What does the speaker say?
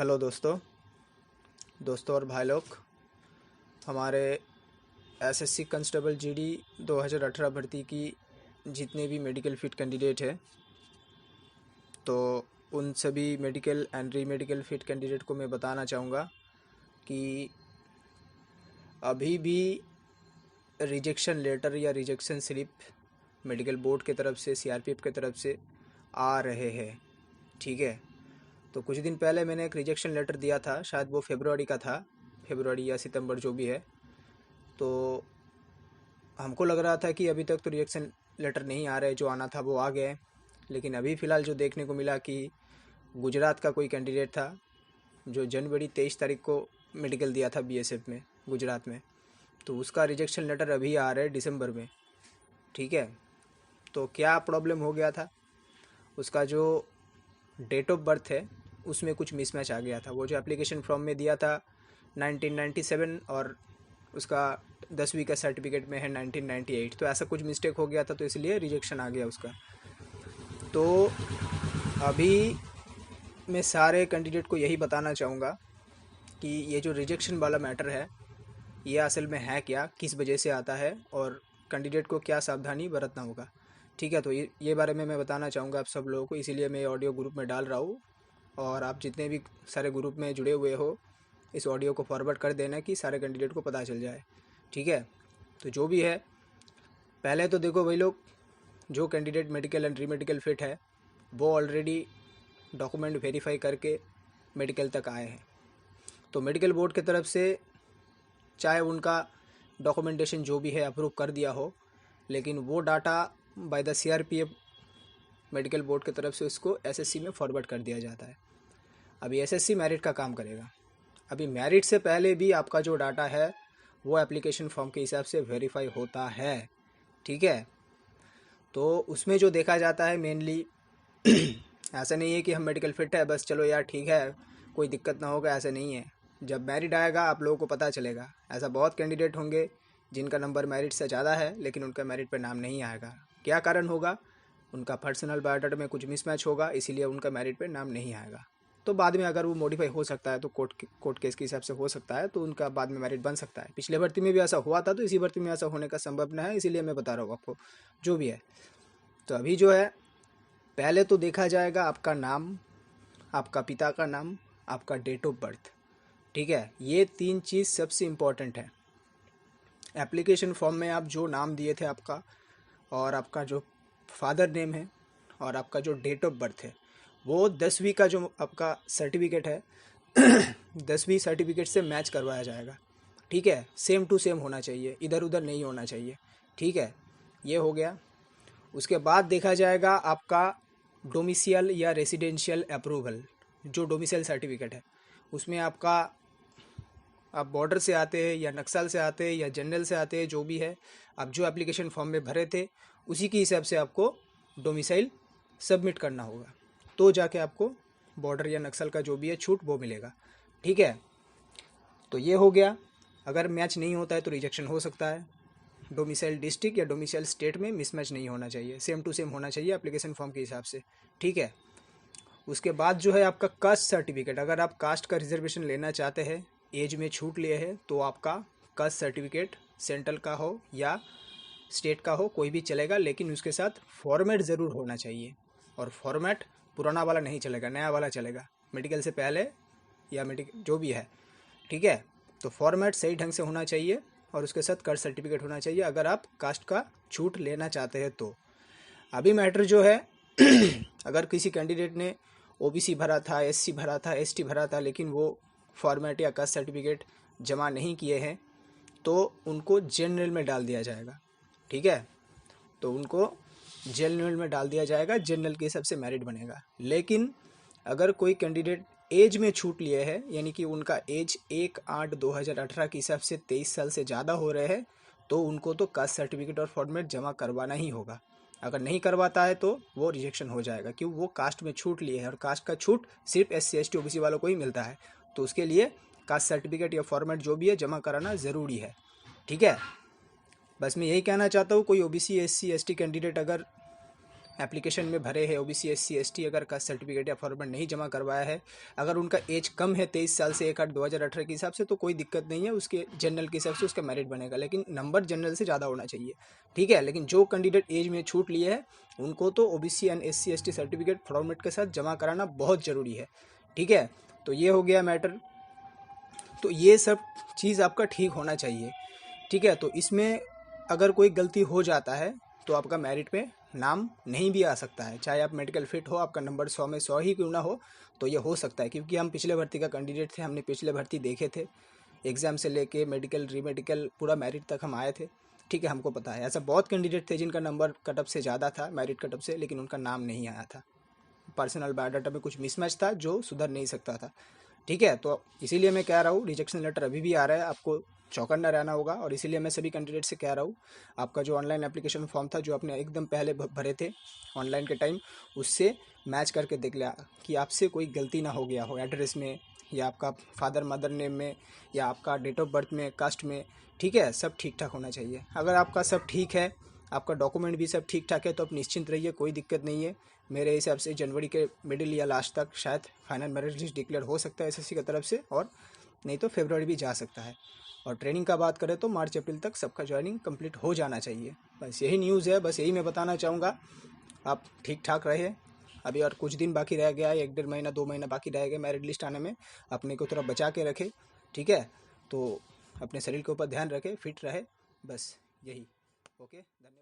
Hello दोस्तों और भाई लोग। हमारे एसएससी कांस्टेबल जीडी 2018 भर्ती की जितने भी मेडिकल फिट कैंडिडेट हैं, तो उन सभी medical and re medical fit candidate को मैं बताना चाहूँगा कि अभी भी रिजेक्शन लेटर या रिजेक्शन स्लिप मेडिकल बोर्ड के तरफ से, सीआरपीएफ के तरफ से आ रहे हैं। ठीक है, तो कुछ दिन पहले मैंने एक रिजेक्शन लेटर दिया था, शायद वो फरवरी का था, फरवरी या सितंबर जो भी है। तो हमको लग रहा था कि अभी तक तो रिजेक्शन लेटर नहीं आ रहे, जो आना था वो आ गए। लेकिन अभी फ़िलहाल जो देखने को मिला कि गुजरात का कोई कैंडिडेट था जो जनवरी 23 तारीख को मेडिकल दिया था बीएसएफ में, गुजरात में, तो उसका रिजेक्शन लेटर अभी आ रहा है दिसंबर में। ठीक है, तो क्या प्रॉब्लम हो गया था, उसका जो डेट ऑफ बर्थ है उसमें कुछ मिसमैच आ गया था। वो जो एप्लीकेशन फॉर्म में दिया था 1997 और उसका 10वीं का सर्टिफिकेट में है 1998, तो ऐसा कुछ मिस्टेक हो गया था, तो इसलिए रिजेक्शन आ गया उसका। तो अभी मैं सारे कैंडिडेट को यही बताना चाहूँगा कि ये जो रिजेक्शन वाला मैटर है ये असल में है क्या, किस वजह से आता है और कैंडिडेट को क्या सावधानी बरतना होगा। ठीक है, तो ये बारे में मैं बताना चाहूँगा आप सब लोगों को, इसीलिए मैं ऑडियो ग्रुप में डाल रहा हूँ। और आप जितने भी सारे ग्रुप में जुड़े हुए हो, इस ऑडियो को फॉरवर्ड कर देना कि सारे कैंडिडेट को पता चल जाए। ठीक है, तो जो भी है, पहले तो देखो भाई लोग, जो candidate medical and re medical fit है वो ऑलरेडी डॉक्यूमेंट वेरीफाई करके मेडिकल तक आए हैं। तो मेडिकल बोर्ड की तरफ से चाहे उनका डॉक्यूमेंटेशन जो भी है अप्रूव कर दिया हो, लेकिन वो data by the CRPF medical board की तरफ से उसको एसएससी में फॉरवर्ड कर दिया जाता है। अभी एसएससी मेरिट का काम करेगा। अभी मेरिट से पहले भी आपका जो डाटा है वो एप्लीकेशन फॉर्म के हिसाब से वेरीफाई होता है। ठीक है, तो उसमें जो देखा जाता है मेनली ऐसा नहीं है कि हम मेडिकल फिट है बस चलो यार ठीक है कोई दिक्कत ना होगा, ऐसा नहीं है। जब मेरिट आएगा आप लोगों को पता चलेगा। ऐसा बहुत कैंडिडेट होंगे जिनका नंबर मेरिट से ज़्यादा है लेकिन उनका मेरिट पर नाम नहीं आएगा। क्या कारण होगा, उनका पर्सनल बायोडाटा में कुछ मिसमैच होगा, इसीलिए उनका मेरिट पे नाम नहीं आएगा। तो बाद में अगर वो मॉडिफाई हो सकता है तो कोर्ट केस के हिसाब से हो सकता है, तो उनका बाद में मेरिट बन सकता है। पिछले भर्ती में भी ऐसा हुआ था, तो इसी भर्ती में ऐसा होने का संभावना है, इसीलिए मैं बता रहा हूँ आपको जो भी है। तो अभी जो है, पहले तो देखा जाएगा आपका नाम, आपका पिता का नाम, आपका डेट ऑफ बर्थ। ठीक है, ये 3 चीज़ सबसे इम्पॉर्टेंट है। एप्लीकेशन फॉर्म में आप जो नाम दिए थे आपका, और आपका जो फादर नेम है, और आपका जो डेट ऑफ बर्थ है, वो 10वीं का जो आपका सर्टिफिकेट है 10वीं सर्टिफिकेट से मैच करवाया जाएगा। ठीक है, सेम टू सेम होना चाहिए, इधर उधर नहीं होना चाहिए। ठीक है, ये हो गया। उसके बाद देखा जाएगा आपका डोमिसाइल या रेसिडेंशियल अप्रूवल, जो डोमिसाइल सर्टिफिकेट है उसमें आपका, आप बॉर्डर से आते हैं या नक्सल से आते हैं या जनरल से आते हैं, जो भी है, आप जो एप्लीकेशन फॉर्म में भरे थे उसी के हिसाब से आपको डोमिसाइल सबमिट करना होगा, तो जाके आपको बॉर्डर या नक्सल का जो भी है छूट वो मिलेगा। ठीक है, तो ये हो गया। अगर मैच नहीं होता है तो रिजेक्शन हो सकता है। डोमिसाइल डिस्ट्रिक्ट या डोमिसाइल स्टेट में मिसमैच नहीं होना चाहिए, सेम टू सेम होना चाहिए एप्लीकेशन फॉर्म के हिसाब से। ठीक है, उसके बाद जो है आपका कास्ट सर्टिफिकेट। अगर आप कास्ट का रिजर्वेशन लेना चाहते हैं, एज में छूट लिए हैं, तो आपका कास्ट सर्टिफिकेट सेंट्रल का हो या स्टेट का हो, कोई भी चलेगा, लेकिन उसके साथ फॉर्मेट ज़रूर होना चाहिए। और फॉर्मेट पुराना वाला नहीं चलेगा, नया वाला चलेगा, मेडिकल से पहले या मेडिकल जो भी है। ठीक है, तो फॉर्मेट सही ढंग से होना चाहिए और उसके साथ कास्ट सर्टिफिकेट होना चाहिए अगर आप कास्ट का छूट लेना चाहते हैं तो। अभी मैटर जो है अगर किसी कैंडिडेट ने ओबीसी भरा था, एससी भरा था, एसटी भरा था, लेकिन वो फॉर्मेट या कास्ट सर्टिफिकेट जमा नहीं किए हैं, तो उनको जनरल में डाल दिया जाएगा। ठीक है, तो उनको जनरल में डाल दिया जाएगा, जनरल के हिसाब से मेरिट बनेगा। लेकिन अगर कोई कैंडिडेट एज में छूट लिए है, यानी कि उनका एज 1/8/2018 के हिसाब से 23 साल से ज़्यादा हो रहे हैं, तो उनको तो कास्ट सर्टिफिकेट और फॉर्मेट जमा करवाना ही होगा। अगर नहीं करवाता है तो वो रिजेक्शन हो जाएगा, क्यों, वो कास्ट में छूट लिए है और कास्ट का छूट सिर्फ SC ST OBC वालों को ही मिलता है। तो उसके लिए कास्ट सर्टिफिकेट या फॉर्मेट जो भी है जमा कराना ज़रूरी है। ठीक है, बस मैं यही कहना चाहता हूँ, कोई OBC SC ST कैंडिडेट अगर एप्लीकेशन में भरे हैं, ओबीसी एससी एसटी अगर कास्ट सर्टिफिकेट या फॉर्मेट नहीं जमा करवाया है, अगर उनका एज कम है 23 साल से 1/8/2018 के हिसाब से, तो कोई दिक्कत नहीं है, उसके जनरल के हिसाब से उसका मेरिट बनेगा, लेकिन नंबर जनरल से ज़्यादा होना चाहिए, ठीक है। लेकिन जो कैंडिडेट एज में छूट लिए है उनको तो OBC and SC ST certificate format के साथ जमा कराना बहुत ज़रूरी है, ठीक है। तो ये हो गया मैटर। तो ये सब चीज़ आपका ठीक होना चाहिए, ठीक है। तो इसमें अगर कोई गलती हो जाता है तो आपका मेरिट पे नाम नहीं भी आ सकता है, चाहे आप मेडिकल फिट हो, आपका नंबर 100 में 100 ही क्यों ना हो, तो ये हो सकता है, क्योंकि हम पिछले भर्ती का कैंडिडेट थे, हमने पिछले भर्ती देखे थे, एग्ज़ाम से लेके मेडिकल री मेडिकल पूरा मेरिट तक हम आए थे, ठीक है। हमको पता है ऐसा बहुत कैंडिडेट थे जिनका नंबर कटअप से ज़्यादा था, मेरिट कटअप से, लेकिन उनका नाम नहीं आया था, पर्सनल बायोडाटा में कुछ मिसमैच था जो सुधर नहीं सकता था, ठीक है। तो इसीलिए मैं कह रहा हूँ रिजेक्शन लेटर अभी भी आ रहा है, आपको चौकन्ना रहना होगा। और इसीलिए मैं सभी कैंडिडेट से कह रहा हूँ, आपका जो ऑनलाइन एप्लीकेशन फॉर्म था जो आपने एकदम पहले भरे थे ऑनलाइन के टाइम, उससे मैच करके देख लिया कि आपसे कोई गलती ना हो गया हो एड्रेस में, या आपका फादर मदर नेम में, या आपका डेट ऑफ बर्थ में, कास्ट में, ठीक है। सब ठीक ठाक होना चाहिए। अगर आपका सब ठीक है, आपका डॉक्यूमेंट भी सब ठीक ठाक है, तो आप निश्चिंत रहिए, कोई दिक्कत नहीं है। मेरे हिसाब से जनवरी के मिडिल या लास्ट तक शायद फाइनल मेरिट लिस्ट डिक्लेयर हो सकता है एसएससी की तरफ से, और नहीं तो फरवरी भी जा सकता है। और ट्रेनिंग का बात करें तो मार्च अप्रैल तक सबका ज्वाइनिंग कंप्लीट हो जाना चाहिए। बस यही न्यूज़ है, बस यही मैं बताना चाहूँगा। आप ठीक ठाक रहे। अभी और कुछ दिन बाकी रह गया है, 1-1.5 महीना 2 महीना बाकी रह गया मेरिट लिस्ट आने में। अपने को थोड़ा बचा के रखे, ठीक है। तो अपने शरीर के ऊपर ध्यान रखे, फिट रहे, बस यही। ओके, धन्यवाद।